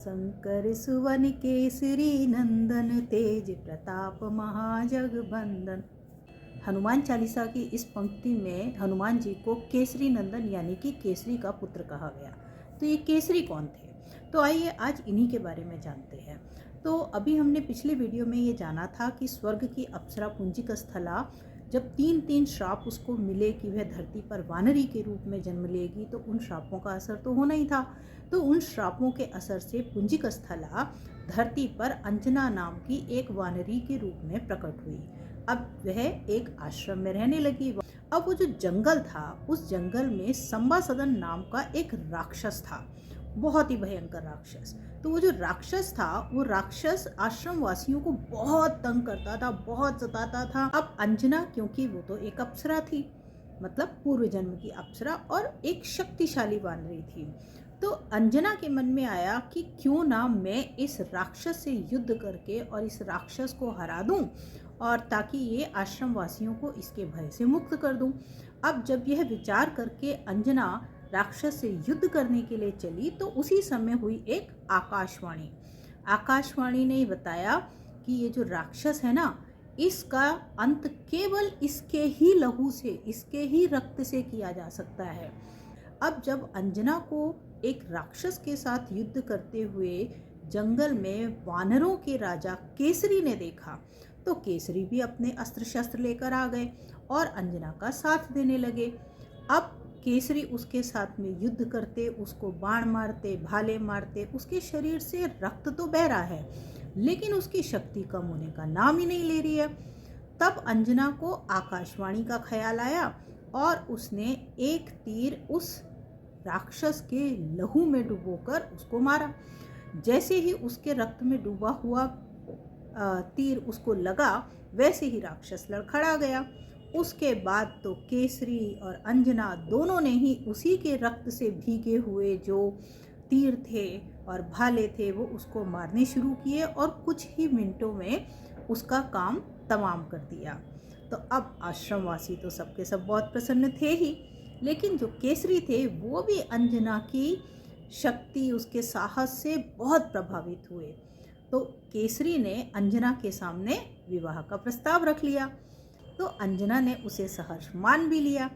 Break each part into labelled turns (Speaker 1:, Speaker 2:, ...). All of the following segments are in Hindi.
Speaker 1: शंकर सुवन केसरी नंदन तेज प्रताप महाजगबंदन। हनुमान चालीसा की इस पंक्ति में हनुमान जी को केसरी नंदन यानी कि केसरी का पुत्र कहा गया। तो ये केसरी कौन थे? तो आइए आज इन्हीं के बारे में जानते हैं। तो अभी हमने पिछले वीडियो में ये जाना था कि स्वर्ग की अप्सरा पुंजिक स्थला जब तीन श्राप उसको मिले कि वह धरती पर वानरी के रूप में जन्म लेगी, तो उन श्रापों का असर तो होना ही था। तो उन श्रापों के असर से पुंजिक स्थला धरती पर अंजना नाम की एक वानरी के रूप में प्रकट हुई। अब वह एक आश्रम में रहने लगी। अब वो जो जंगल था, उस जंगल में संबासदन नाम का एक राक्षस था, बहुत ही भयंकर राक्षस। तो वो जो राक्षस था, वो राक्षस आश्रम वासियों को बहुत तंग करता था, बहुत सताता था। अब अंजना, क्योंकि वो तो एक अप्सरा थी, मतलब पूर्व जन्म की अप्सरा और एक शक्तिशाली वानरी थी, तो अंजना के मन में आया कि क्यों ना मैं इस राक्षस से युद्ध करके और इस राक्षस को हरा दूं, और ताकि ये आश्रम वासियों को इसके भय से मुक्त कर दूं। अब जब यह विचार करके अंजना राक्षस से युद्ध करने के लिए चली, तो उसी समय हुई एक आकाशवाणी। आकाशवाणी ने बताया कि ये जो राक्षस है ना, इसका अंत केवल इसके ही लहू से, इसके ही रक्त से किया जा सकता है। अब जब अंजना को एक राक्षस के साथ युद्ध करते हुए जंगल में वानरों के राजा केसरी ने देखा, तो केसरी भी अपने अस्त्र शस्त्र लेकर आ गए और अंजना का साथ देने लगे। अब केसरी उसके साथ में युद्ध करते, उसको बाण मारते, भाले मारते, उसके शरीर से रक्त तो बह रहा है, लेकिन उसकी शक्ति कम होने का नाम ही नहीं ले रही है। तब अंजना को आकाशवाणी का ख्याल आया और उसने एक तीर उस राक्षस के लहू में डुबोकर उसको मारा। जैसे ही उसके रक्त में डूबा हुआ तीर उसको लगा, वैसे ही राक्षस लड़खड़ा गया। उसके बाद तो केसरी और अंजना दोनों ने ही उसी के रक्त से भीगे हुए जो तीर थे और भाले थे, वो उसको मारने शुरू किए और कुछ ही मिनटों में उसका काम तमाम कर दिया। तो अब आश्रमवासी तो सबके सब बहुत प्रसन्न थे ही, लेकिन जो केसरी थे वो भी अंजना की शक्ति, उसके साहस से बहुत प्रभावित हुए। तो केसरी ने अंजना के सामने विवाह का प्रस्ताव रख लिया, तो अंजना ने उसे सहर्ष मान भी लिया।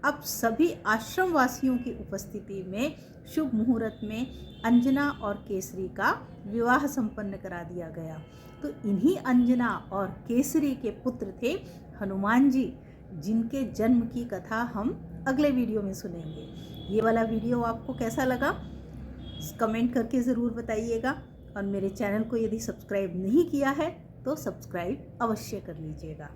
Speaker 1: अब सभी आश्रम वासियों की उपस्थिति में शुभ मुहूर्त में अंजना और केसरी का विवाह संपन्न करा दिया गया। तो इन्हीं अंजना और केसरी के पुत्र थे हनुमान जी, जिनके जन्म की कथा हम अगले वीडियो में सुनेंगे। ये वाला वीडियो आपको कैसा लगा, कमेंट करके ज़रूर बताइएगा, और मेरे चैनल को यदि सब्सक्राइब नहीं किया है तो सब्सक्राइब अवश्य कर लीजिएगा।